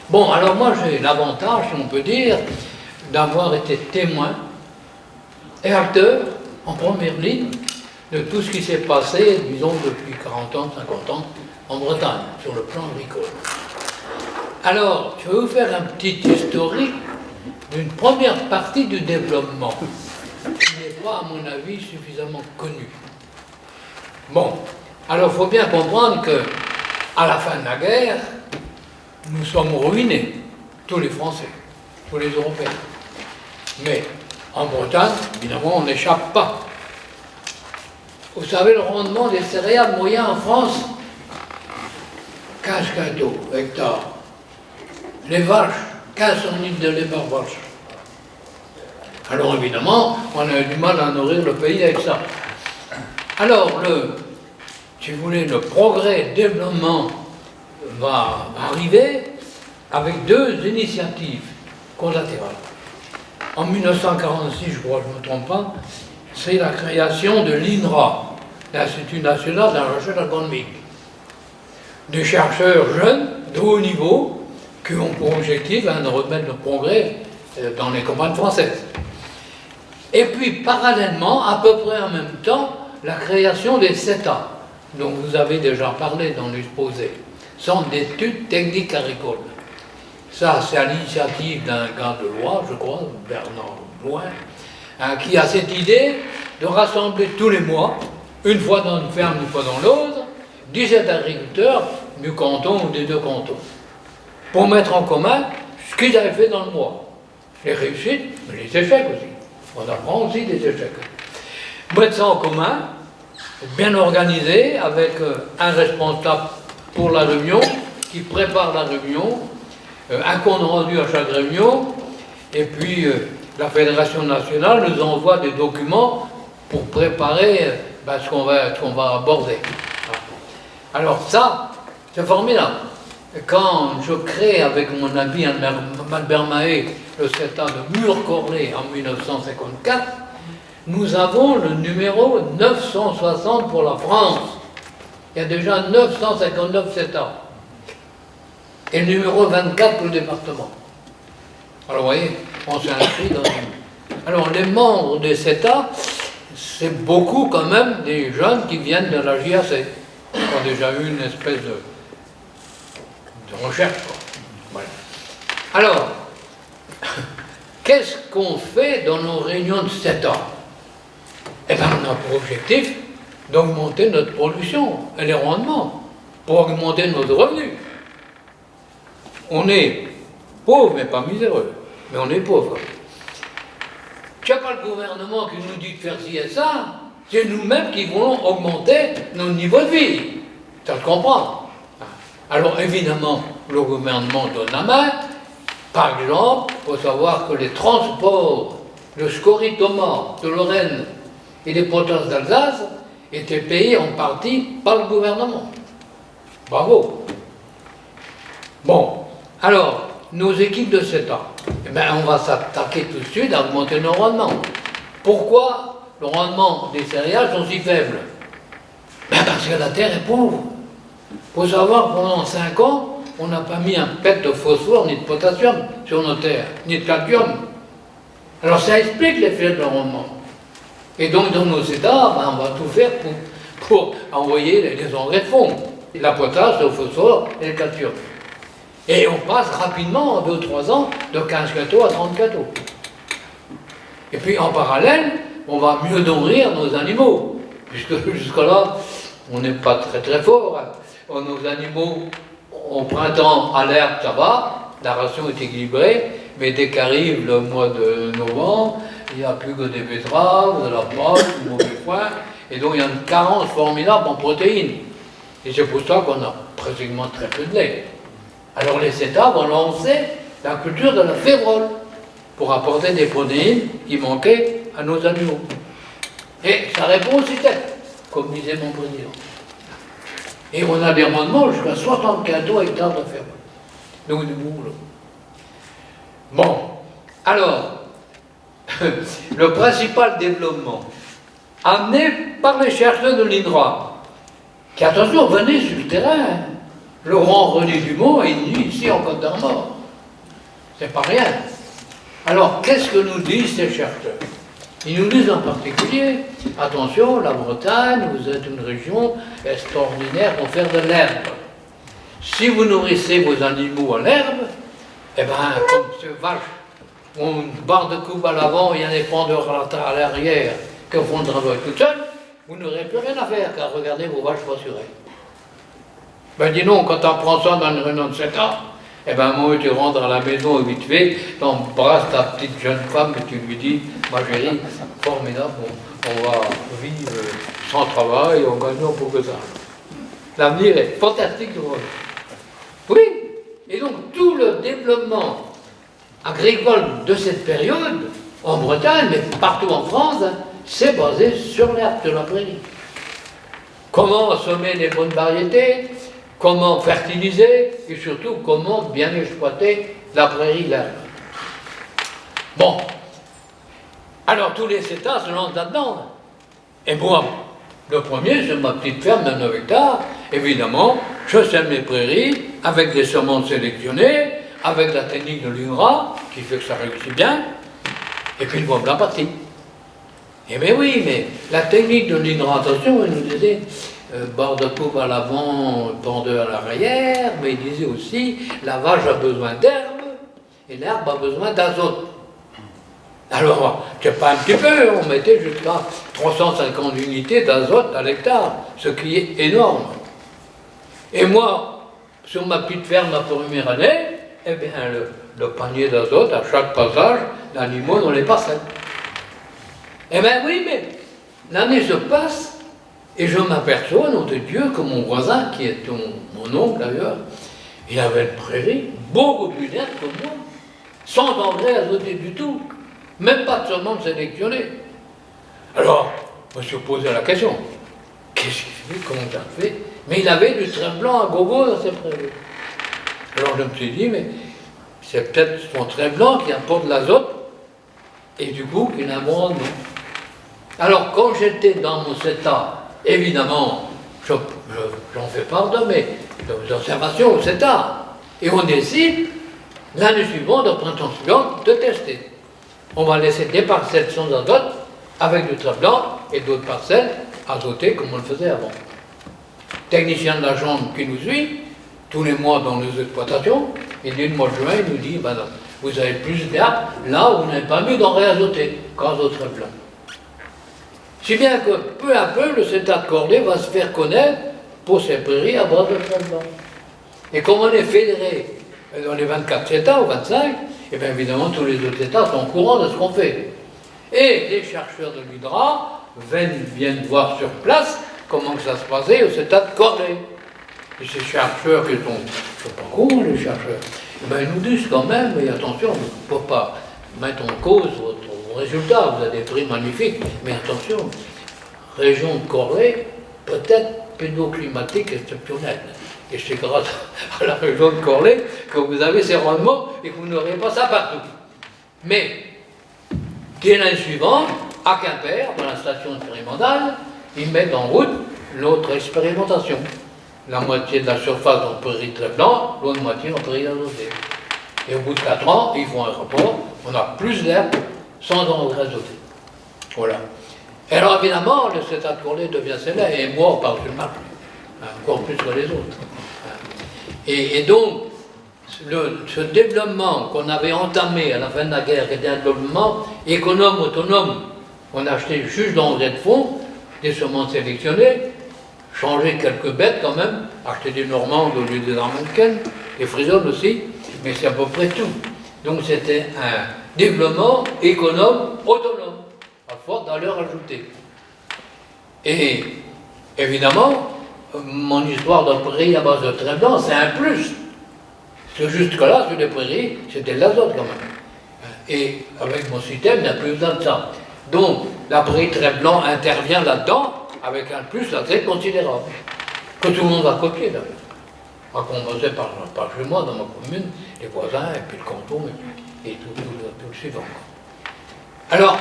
Bon, alors moi j'ai l'avantage, si on peut dire, d'avoir été témoin et acteur en première ligne de tout ce qui s'est passé, disons, depuis 40 ans, 50 ans, en Bretagne, sur le plan agricole. Alors, je vais vous faire un petit historique d'une première partie du développement, qui n'est pas, à mon avis, suffisamment connue. Bon, alors il faut bien comprendre que, à la fin de la guerre, nous sommes ruinés, tous les Français, tous les Européens. Mais en Bretagne, évidemment, on n'échappe pas. Vous savez, le rendement des céréales moyen en France, 15 quintaux hectares. Les vaches, 1500 litres de lait par vache. Alors évidemment, on a eu du mal à nourrir le pays avec ça. Alors, si vous voulez, le progrès, le développement va arriver avec deux initiatives collatérales. En 1946, je crois, je ne me trompe pas, c'est la création de l'INRA, l'Institut national de la recherche agronomique. Des chercheurs jeunes, de haut niveau, qui ont pour objectif de remettre le progrès dans les campagnes françaises. Et puis, parallèlement, à peu près en même temps, la création des CETA, dont vous avez déjà parlé dans l'exposé, Centre d'études techniques agricoles. Ça, c'est à l'initiative d'un gars de Loire, je crois, Bernard Loin, qui a cette idée de rassembler tous les mois, une fois dans une ferme, une fois dans l'autre, 17 agriculteurs du canton ou des deux cantons, pour mettre en commun ce qu'ils avaient fait dans le mois. Les réussites, mais les échecs aussi. On apprend aussi des échecs. Mettre ça en commun, bien organisé, avec un responsable pour la réunion, qui prépare la réunion, un compte rendu à chaque réunion, et puis la Fédération nationale nous envoie des documents pour préparer ce qu'on va aborder. Alors ça, c'est formidable. Quand je crée avec mon ami Albert Mahé le CETA de Mur-Corlay en 1954, nous avons le numéro 960 pour la France. Il y a déjà 959 CETA. Et le numéro 24 pour le département. Alors vous voyez, on s'est inscrit dans une... Alors les membres des CETA, c'est beaucoup quand même des jeunes qui viennent de la JAC, qui ont déjà eu une espèce de recherche, quoi. Voilà. Alors, qu'est-ce qu'on fait dans nos réunions de CETA? Eh bien, on a pour objectif d'augmenter notre production et les rendements, pour augmenter nos revenus. On est pauvre, mais pas miséreux, mais on est pauvre. Il n'y a pas le gouvernement qui nous dit de faire ci et ça, c'est nous-mêmes qui voulons augmenter nos niveaux de vie. Ça se comprend. Alors évidemment, le gouvernement donne la main. Par exemple, il faut savoir que les transports de scories tomates de Lorraine et les potasses d'Alsace étaient payés en partie par le gouvernement. Bravo. Bon, alors, nos équipes de CETA, eh bien, on va s'attaquer tout de suite à augmenter nos rendements. Pourquoi le rendement des céréales sont si faibles? Ben parce que la terre est pauvre. Il faut savoir, pendant 5 ans, on n'a pas mis un pet de phosphore ni de potassium sur nos terres, ni de calcium. Alors ça explique l'effet de rendement. Et donc dans nos CETA, on va tout faire pour envoyer les engrais de fond, la potasse, le phosphore et le calcium. Et on passe rapidement, en 2 ou 3 ans, de 15 quintaux à 30 quintaux. Et puis en parallèle, on va mieux nourrir nos animaux, puisque jusque-là, on n'est pas très très fort. Nos animaux, au printemps, à l'herbe, ça va, la ration est équilibrée, mais dès qu'arrive le mois de novembre, il n'y a plus que des betteraves, de la pomme, du mauvais foin, et donc il y a une carence formidable en protéines. Et c'est pour ça qu'on a pratiquement très peu de lait. Alors les CETA vont lancer la culture de la févrole pour apporter des protéines qui manquaient à nos animaux. Et ça répond au système, comme disait mon président. Et on a des rendements jusqu'à 60 quintaux hectares de févrole. Donc du boulot. Bon, alors, le principal développement amené par les chercheurs de l'INRA, qui, attention, venaient sur le terrain. Laurent René Dumont est né ici en Côte d'Armor. C'est pas rien. Alors, qu'est-ce que nous disent ces chercheurs? Ils nous disent en particulier, attention, la Bretagne, vous êtes une région extraordinaire pour faire de l'herbe. Si vous nourrissez vos animaux à l'herbe, eh bien, comme ces vaches ont une barre de coupe à l'avant et un épandeur à l'arrière qui font le travail tout seul, vous n'aurez plus rien à faire, car regardez vos vaches pasturées. Ben dis donc, quand on prend ça dans une réunion de 7 ans, eh bien, moi, tu rentres à la maison vite fait, tu embrasses ta petite jeune femme et tu lui dis, ma chérie, formidable, on va vivre sans travail, on gagne pour que ça. L'avenir est fantastique pour nous. Oui, et donc tout le développement agricole de cette période, en Bretagne, mais partout en France, c'est basé sur l'herbe de la prairie. Comment semer les bonnes variétés, comment fertiliser, et surtout comment bien exploiter la prairie, l'herbe. Bon, alors tous les États se lancent là-dedans. Et moi, le premier, c'est ma petite ferme de 9 hectares. Évidemment, je sème mes prairies avec des semences sélectionnées, avec la technique de l'INRA, qui fait que ça réussit bien, et puis le bois blanc parti. Eh bien oui, mais la technique de l'hydratation, il nous disait barre de coupe à l'avant, pendeur à l'arrière, mais il disait aussi la vache a besoin d'herbe et l'herbe a besoin d'azote. Alors, c'est pas un petit peu, on mettait jusqu'à 350 unités d'azote à l'hectare, ce qui est énorme. Et moi, sur ma petite ferme la première année, eh bien, le panier d'azote, à chaque passage, l'animal dans les parcelles. Eh bien oui, mais l'année se passe et je m'aperçois, nom de Dieu, que mon voisin, qui est mon oncle d'ailleurs, il avait une prairie beaucoup plus nette que moi, sans engrais azoté du tout, même pas de semences sélectionnées. Alors, je me suis posé la question, qu'est-ce qu'il fait, comment il a fait? Mais il avait du trait blanc à gogo dans ses prairies. Alors je me suis dit, mais c'est peut-être son trait blanc qui apporte l'azote et du coup qui l'abonde. Alors, quand j'étais dans mon CETA, évidemment, j'en fais part de mes observations au CETA. Et on décide, l'année suivante, au printemps suivant, de tester. On va laisser des parcelles sans azote, avec du trait blanc, et d'autres parcelles azotées, comme on le faisait avant. Technicien de la chambre qui nous suit, tous les mois dans nos exploitations, et dès le mois de juin, il nous dit, ben non, vous avez plus d'herbe, là où vous n'avez pas mis d'engrais azoté, grâce au trait blanc. Si bien que peu à peu, le CETA de Corlay va se faire connaître pour ses prairies à base de trait blanc. Et comme on est fédéré dans les 24 CETA ou 25, et bien évidemment tous les autres États sont au courant de ce qu'on fait. Et les chercheurs de l'Hydra viennent voir sur place comment que ça se passait au CETA de Corlay. Et ces chercheurs qui sont pas cons, les chercheurs, eh bien, ils nous disent quand même, mais attention, il ne faut pas mettre en cause vos résultats, vous avez des prix magnifiques, mais attention, région de Corlay, peut-être pédoclimatique exceptionnelle. Et c'est grâce à la région de Corlay que vous avez ces rendements et que vous n'aurez pas ça partout. Mais, dès l'année suivante, à Quimper, dans la station expérimentale, ils mettent en route l'autre expérimentation. La moitié de la surface en prairie très blanc, l'autre moitié en prairie azotée. Et au bout de 4 ans, ils font un rapport, on a plus d'herbe sans engrais azoté. Voilà. Et alors évidemment, le CETA de Corlay devient célèbre, et moi, par-dessus le marché, encore plus que les autres. Et donc, ce développement qu'on avait entamé à la fin de la guerre, qui était un développement économe, autonome, on a acheté juste d'engrais de fond, des semences sélectionnées, changé quelques bêtes quand même, acheté des Normandes au lieu des Américaines, des Frisoles aussi, mais c'est à peu près tout. Donc c'était un développement économe, autonome, à forte valeur ajoutée. Et évidemment, mon histoire de prairie à base de trait blanc, c'est un plus. Parce que jusque-là, sur les prairies, c'était de l'azote quand même. Et avec mon système, il n'y a plus besoin de ça. Donc, la prairie trait blanc intervient là-dedans, avec un plus assez considérable, que tout le monde va copier d'ailleurs. À commencer par chez moi, dans ma commune, les voisins, et puis le canton, et tout le suivant. Alors,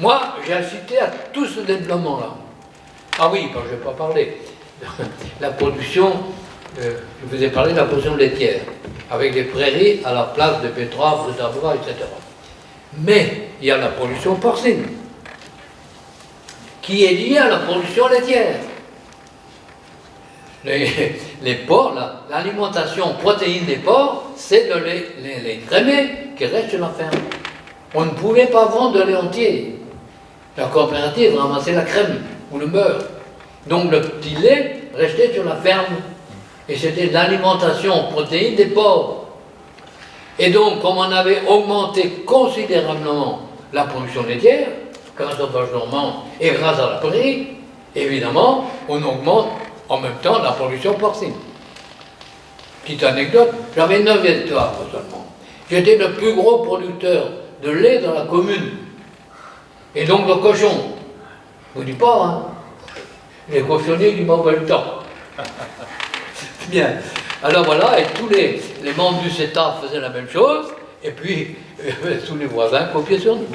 moi, j'ai assisté à tout ce développement-là. Ah oui, quand je n'ai pas parlé. La production, je vous ai parlé de la production laitière. avec des prairies à la place de betteraves, de tabac, etc. Mais il y a la pollution porcine, qui est liée à la pollution laitière. Les porcs, l'alimentation protéine des porcs, c'est de les crémer qui restent sur la ferme. On ne pouvait pas vendre de lait entier. La coopérative ramassait la crème ou le beurre. Donc le petit lait restait sur la ferme. Et c'était l'alimentation protéine des porcs. Et donc, comme on avait augmenté considérablement la production laitière, grâce aux vaches normandes et grâce à la prairie, évidemment, on augmente en même temps la production porcine. Petite anecdote, j'avais 9 hectares seulement. J'étais le plus gros producteur de lait dans la commune. Et donc de cochons. Je ne vous dis pas, hein. Les cochonniers qui m'ont pas le temps. Bien. Alors voilà, et tous les membres du CETA faisaient la même chose, et puis tous les voisins copiaient sur nous.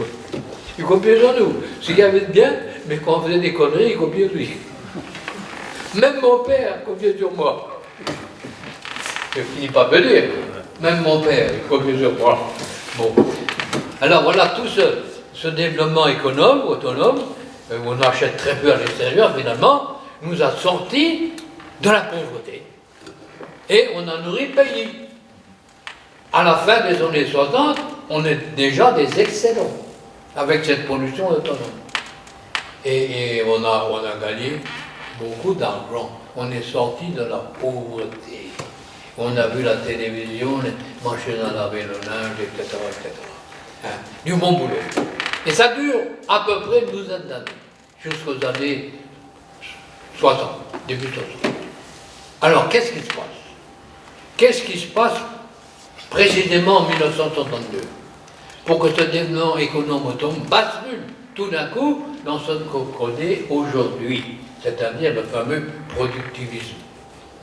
Ils copiaient sur nous. Ce qui avait de bien, mais quand on faisait des conneries, ils copiaient sur lui. Même mon père copiait sur moi. Je finis pas de le dire. Même mon père, il copiait sur moi. Bon. Alors voilà, tout ce développement autonome, on achète très peu à l'extérieur, finalement, nous a sortis de la pauvreté. Et on a nourri le pays. À la fin des années 60, on est déjà des excellents avec cette pollution autonome. Et on a gagné beaucoup d'argent. On est sorti de la pauvreté. On a vu la télévision, les machines à laver le linge, etc. etc. Hein, du bon boulot. Et ça dure à peu près une douzaine d'années, jusqu'aux années 60, début 60. Alors, qu'est-ce qui se passe? Qu'est-ce qui se passe précisément en 1962 pour que ce développement économique autonome bascule tout d'un coup dans ce qu'on connaît aujourd'hui, c'est-à-dire le fameux productivisme.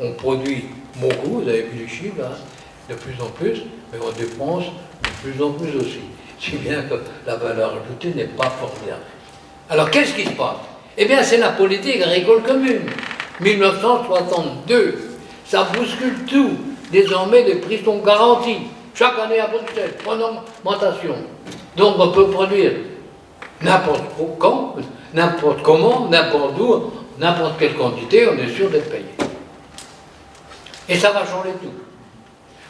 On produit beaucoup, vous avez vu les chiffres, hein, de plus en plus, mais on dépense de plus en plus aussi. Si bien que la valeur ajoutée n'est pas formidable. Alors qu'est-ce qui se passe? Eh bien c'est la politique agricole commune. 1962, ça bouscule tout. Désormais les prix sont garantis. Chaque année à Bruxelles, pas d'augmentation. Donc on peut produire n'importe quand, n'importe comment, n'importe où, n'importe quelle quantité, on est sûr d'être payé. Et ça va changer tout.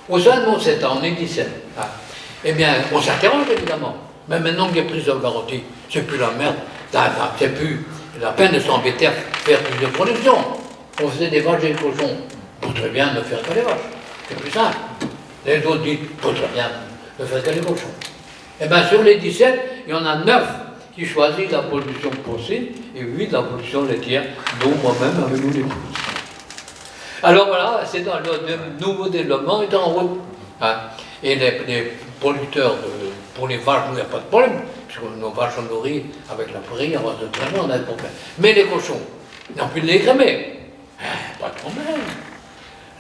Au sein de mon 7 ans, on est 17. Hein. Eh bien, on s'interroge évidemment. Mais maintenant que les prix sont garantis, c'est plus la merde, c'est plus la peine de s'embêter à faire plus de production. On faisait des vaches et des cochons. Pour très bien ne faire que les vaches. C'est plus simple. Les autres disent, pour très bien ne faire que les cochons. Eh bien, sur les 17, il y en a 9 qui choisissent la production porcine et 8 la production laitière, dont moi-même avec mon épouse. Alors voilà, c'est dans le nouveau développement est en route. Hein. Et les producteurs, pour les vaches, il n'y a pas de problème, parce que nos vaches sont nourries avec la prairie, on va se traîner, on a de problème. Mais les cochons, ils n'ont plus de lait crémé. Pas de problème.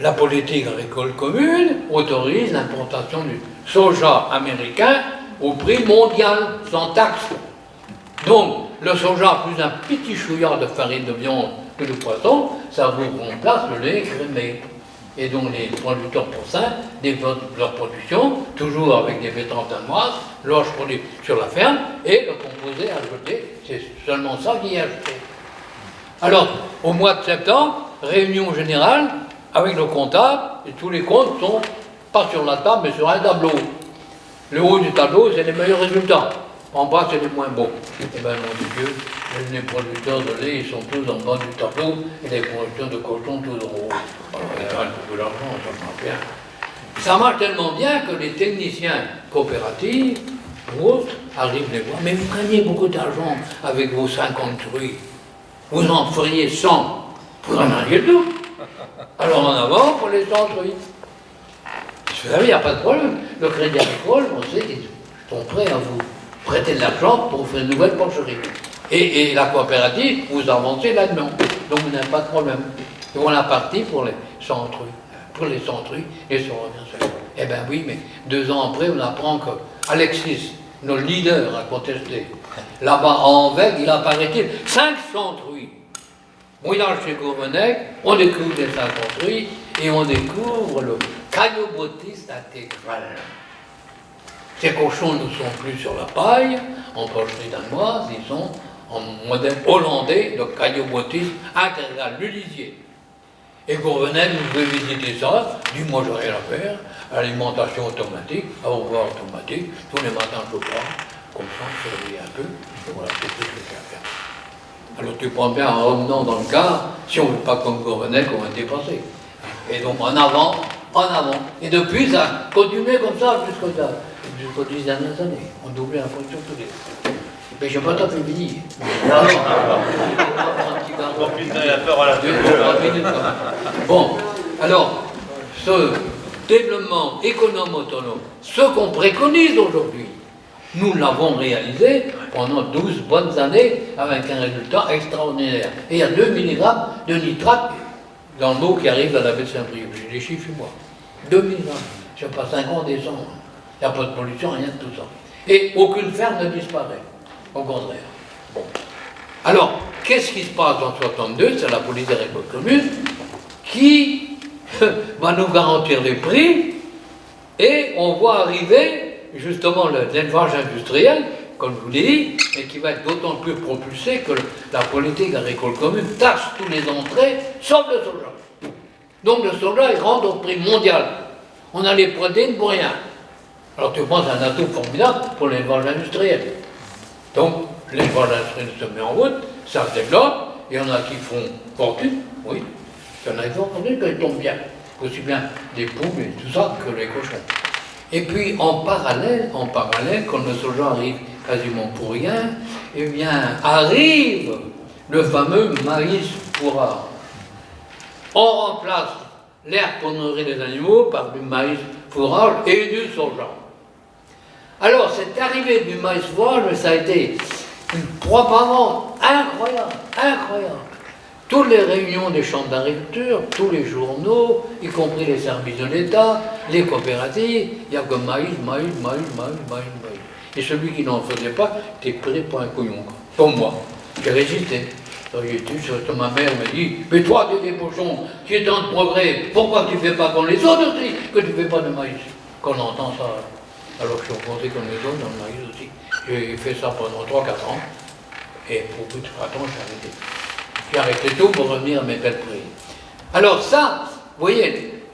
La politique agricole commune autorise l'importation du soja américain au prix mondial, sans taxe. Donc, le soja plus un petit chouillard de farine de viande que de poisson, ça vous remplace le lait crémé. Et donc les producteurs porcins développent leur production, toujours avec des betteraves danoises, l'orge produit sur la ferme, et le composé ajouté, c'est seulement ça qui est ajouté. Alors, au mois de septembre, réunion générale avec le comptable, et tous les comptes sont pas sur la table, mais sur un tableau. Le haut du tableau, c'est les meilleurs résultats. En bas, c'est les moins bons. Eh bien, mon Dieu, les producteurs de lait, ils sont tous en bas du tableau, et les producteurs de cochon, tous en haut. Alors, ils gagnent beaucoup d'argent, ça marche bien. Ça marche tellement bien que les techniciens coopératifs, ou autres, arrivent les voir. Mais vous gagnez beaucoup d'argent avec vos 50 truies. Vous en feriez 100. Vous en auriez tout. Alors en avant pour les 100 truies. Vous savez, il n'y a pas de problème. Le Crédit Agricole, on sait qu'ils sont prêts à vous prêter de l'argent pour faire une nouvelle porcherie. Et la coopérative, vous avancez là-dedans. Donc vous n'avez pas de problème. Et on a parti pour les 100 truies. Pour les 100 truies, et ça revient seul. Eh bien oui, mais 2 ans après, on apprend que Alexis, notre leader, a contesté. Là-bas, en Vègue, il apparaît-il 500 truies. Mouillage chez Gourvenec, on découvre les 50 truies, et on découvre le caillebottiste intégral. Ces cochons ne sont plus sur la paille, en porcherie danoise, ils sont en modèle hollandais de caillebottiste intégral, le lisier. Et Gourvenel nous veut visiter ça, dit moi j'ai rien à faire, alimentation automatique, à revoir automatique, tous les matins je pars, comme ça, je surveille un peu, et voilà, c'est tout ce que j'ai à faire. Alors tu prends bien en revenant dans le cas, si on ne veut pas comme Gourvenel, qu'on va dépasser. Et donc en avant, et depuis ça a continué comme ça jusqu'aux 10 dernières années. On doublait la production tous les ans. Mais je n'ai pas tant fait fini. Bon, alors, ce développement économe autonome, ce qu'on préconise aujourd'hui, nous l'avons réalisé pendant 12 bonnes années avec un résultat extraordinaire. Et il y a 2 mg de nitrate dans l'eau qui arrive à la baie de Saint-Brieuc. J'ai les chiffres chez moi. 2 mg. Je ne sais pas, 5 ans descend. Il n'y a pas de pollution, rien de tout ça. Et aucune ferme ne disparaît. Au contraire. Bon. Alors, qu'est-ce qui se passe en 62? C'est la politique agricole commune qui va nous garantir les prix et on voit arriver justement l'élevage industriel, comme je vous l'ai dit, et qui va être d'autant plus propulsé que la politique agricole commune taxe tous les entrées, sauf le soja. Donc le soja, il rentre au prix mondial. On a les protéines pour rien. Alors tu penses à un atout formidable pour l'élevage industriel. Donc l'élevage industriel se met en route, ça se développe, et il y en a qui font fortune, oui. Il y en a qui font fortune qu'ils tombent bien. Aussi bien des poules et tout ça que les cochons. Et puis en parallèle, quand le soja arrive quasiment pour rien, eh bien arrive le fameux maïs fourrage. On remplace l'herbe pour nourrir les animaux par du maïs fourrage et du soja. Alors cette arrivée du maïs fourrage, ça a été une propagande incroyable. Toutes les réunions des chambres d'agriculture, tous les journaux, y compris les services de l'État, les coopératives, il n'y a que maïs. Et celui qui n'en faisait pas était pris pour un couillon. Pour moi, j'ai résisté. Ma mère me dit, mais toi, tu es des pochons, tu es dans le progrès, pourquoi tu ne fais pas comme les autres aussi, que tu ne fais pas de maïs? Quand on entend ça, alors je suis rencontré comme les autres dans le maïs aussi. J'ai fait ça pendant 3-4 ans, et pour plus de 4 ans, j'ai arrêté. J'ai arrêté tout pour revenir à mes belles prix. Alors ça, vous voyez,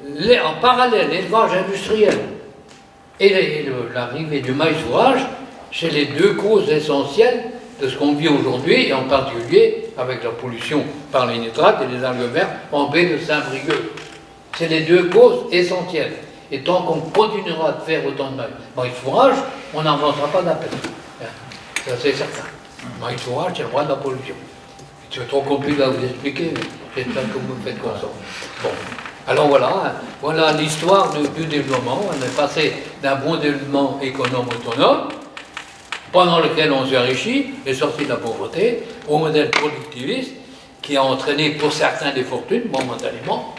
en parallèle, l'élevage industriel et l'arrivée du maïs fourrage, c'est les deux causes essentielles de ce qu'on vit aujourd'hui, et en particulier avec la pollution par les nitrates et les algues vertes en baie de Saint-Brieuc. C'est les deux causes essentielles. Et tant qu'on continuera de faire autant de maïs fourrage, on n'avancera pas d'appel. Ça c'est certain. Maïs fourrage, c'est le roi de la pollution. C'est trop compliqué à vous expliquer, mais j'espère que vous me faites confiance. Bon, alors voilà l'histoire du développement. On est passé d'un bon développement économe autonome, pendant lequel on s'est enrichi, est sorti de la pauvreté, au modèle productiviste, qui a entraîné pour certains des fortunes, momentanément,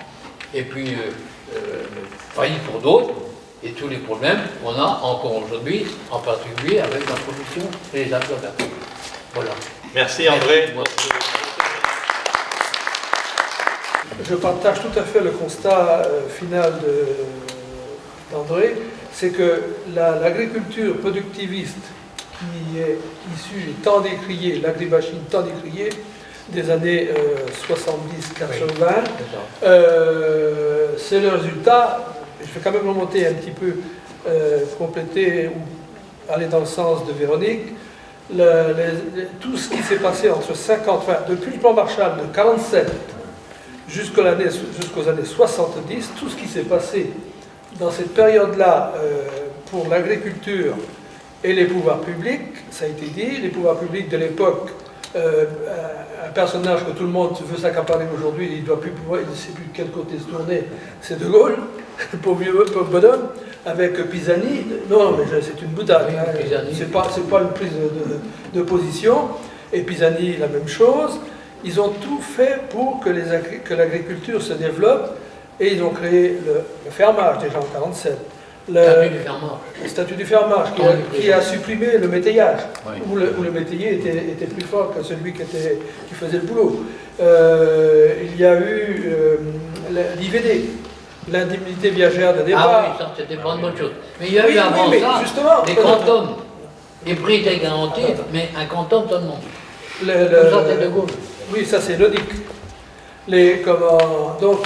et puis failli pour d'autres, et tous les problèmes qu'on a encore aujourd'hui, en particulier avec la production et les acteurs d'affaires. Voilà. Merci André. Je partage tout à fait le constat final d'André, c'est que l'agriculture productiviste qui est issue et tant décriée, l'agribashing tant décriée, des années 70-80, c'est le résultat, je vais quand même remonter un petit peu, compléter ou aller dans le sens de Véronique, tout ce qui s'est passé entre 50, enfin, depuis le plan Marshall de 47 jusqu'aux années 70, tout ce qui s'est passé dans cette période-là pour l'agriculture et les pouvoirs publics, ça a été dit, les pouvoirs publics de l'époque, un personnage que tout le monde veut s'accaparer aujourd'hui, il ne doit plus pouvoir, il ne sait plus de quel côté se tourner, c'est De Gaulle, pauvre bonhomme, avec Pisani. Non, mais c'est une boutade, hein. C'est pas une prise de position. Et Pisani, la même chose. Ils ont tout fait pour que l'agriculture se développe, et ils ont créé le fermage déjà en 1947. Le statut du fermage qui a supprimé le métayage, oui. où le métayer était plus fort que celui qui faisait le boulot. Il y a eu l'IVD, l'indemnité viagère de Ah départ. oui, ça c'était pas une bonne chose. Mais il y a eu Oui, avant mais ça justement, des quantums. Les prix étaient garantis, mais un quantum seulement. Le- Ça c'est de Gaulle. Oui, ça c'est logique. Donc,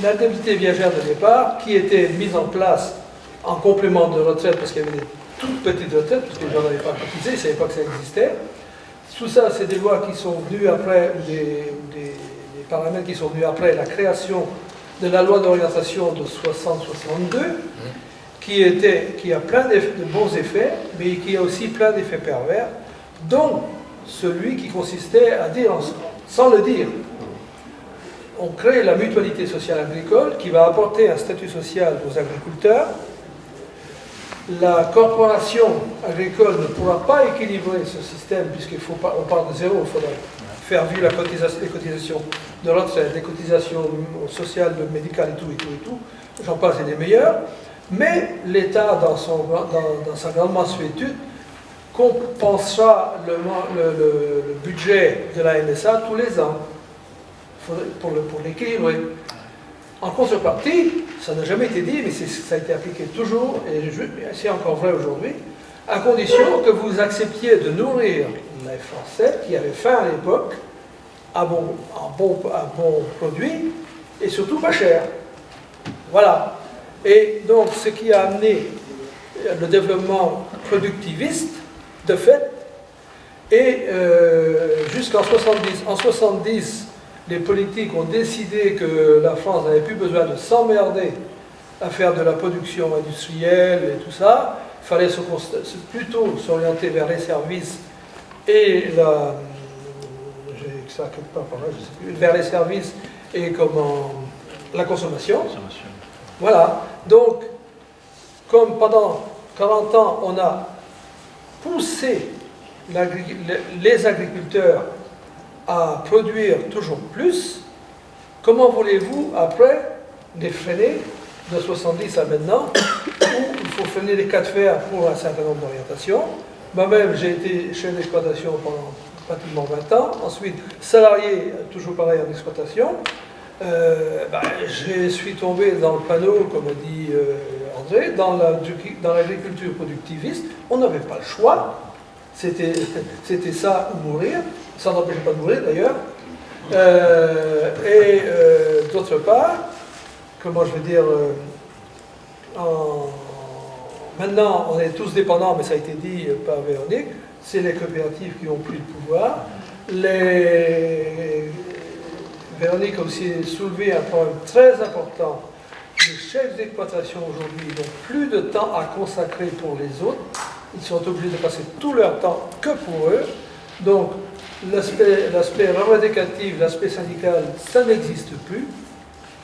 l'indemnité viagère de départ, qui était mise en place en complément de retraite, parce qu'il y avait des toutes petites retraites, parce que les gens n'avaient pas cotisé, ils ne savaient pas que ça existait. Tout ça, c'est des lois qui sont venues après, des paramètres qui sont venus après la création de la loi d'orientation de 60-62, qui a plein de bons effets, mais qui a aussi plein d'effets pervers, dont celui qui consistait à dire, sans le dire, on crée la mutualité sociale agricole qui va apporter un statut social aux agriculteurs. La corporation agricole ne pourra pas équilibrer ce système puisqu'on part de zéro, il faudra faire vivre les cotisations de retraite, les cotisations sociales, médicales et tout, j'en passe et des meilleurs. Mais l'État, dans sa grande mansuétude, compensera le budget de la MSA tous les ans pour l'équilibrer. En contrepartie, ça n'a jamais été dit, mais ça a été appliqué toujours, et c'est encore vrai aujourd'hui, à condition que vous acceptiez de nourrir les Français qui avaient faim à l'époque, à bon produit, et surtout pas cher. Voilà. Et donc, ce qui a amené le développement productiviste, de fait, et jusqu'en 70. En 70, les politiques ont décidé que la France n'avait plus besoin de s'emmerder à faire de la production industrielle et tout ça. Il fallait plutôt s'orienter vers les services et vers les services et la consommation. Voilà. Donc, comme pendant 40 ans, on a poussé les agriculteurs à produire toujours plus, comment voulez-vous, après, les freiner de 70 à maintenant, où il faut freiner les cas de fer pour un certain nombre d'orientations. Moi-même, j'ai été chef d'exploitation pendant pratiquement 20 ans, ensuite salarié, toujours pareil en exploitation. Je suis tombé dans le panneau, comme dit André, dans l'agriculture productiviste. On n'avait pas le choix. C'était ça ou mourir. Ça n'empêchait pas de mourir d'ailleurs. D'autre part, comment je vais dire, maintenant on est tous dépendants, mais ça a été dit par Véronique, c'est les coopératives qui ont pris le pouvoir. Véronique a aussi soulevé un problème très important. Les chefs d'exploitation aujourd'hui n'ont plus de temps à consacrer pour les autres. Ils sont obligés de passer tout leur temps que pour eux. Donc, l'aspect revendicatif, l'aspect syndical, ça n'existe plus.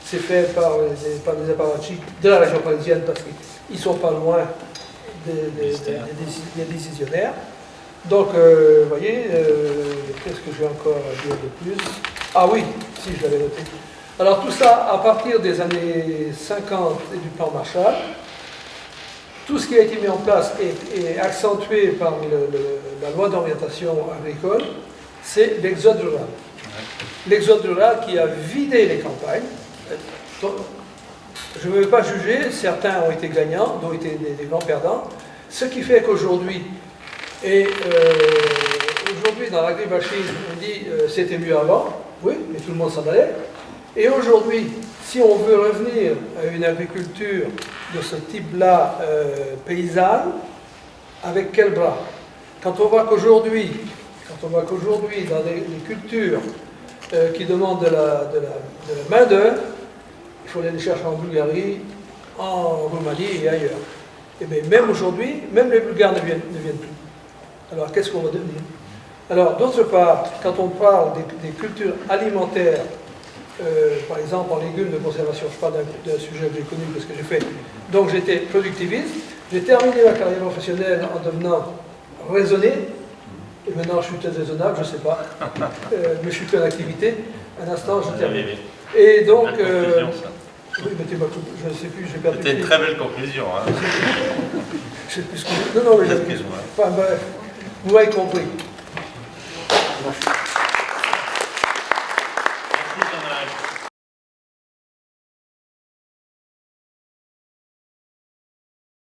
C'est fait par les apparatchiks de la région parisienne parce qu'ils ne sont pas loin des décisionnaires. Donc, vous voyez, qu'est-ce que j'ai encore à dire de plus? Ah oui, si, je l'avais noté. Alors tout ça, à partir des années 50 et du plan Marshall, tout ce qui a été mis en place et accentué par la loi d'orientation agricole, c'est l'exode rural. L'exode rural qui a vidé les campagnes. Donc, je ne veux pas juger, certains ont été gagnants, d'autres ont été des grands perdants. Ce qui fait qu'aujourd'hui, dans l'agribashing, on dit c'était mieux avant, oui, mais tout le monde s'en allait. Et aujourd'hui, si on veut revenir à une agriculture de ce type-là, paysanne, avec quel bras? Quand on voit qu'aujourd'hui, dans les cultures qui demandent de la main-d'œuvre, il faut aller les chercher en Bulgarie, en Roumanie et ailleurs. Et bien, même aujourd'hui, même les Bulgares ne viennent plus. Alors, qu'est-ce qu'on va devenir? Alors, d'autre part, quand on parle des cultures alimentaires, par exemple en légumes de conservation, je parle d'un sujet que j'ai connu parce que j'ai fait. Donc, j'étais productiviste. J'ai terminé ma carrière professionnelle en devenant raisonné. Et maintenant, je suis peut-être raisonnable, je ne sais pas. Mais je suis plus en activité. Un instant, je termine. Et donc. Oui, mais je ne sais plus, j'ai perdu. C'était une très belle conclusion. Hein. Je sais plus ce que. Non, mais excuse-moi. Enfin, bref, vous m'avez compris.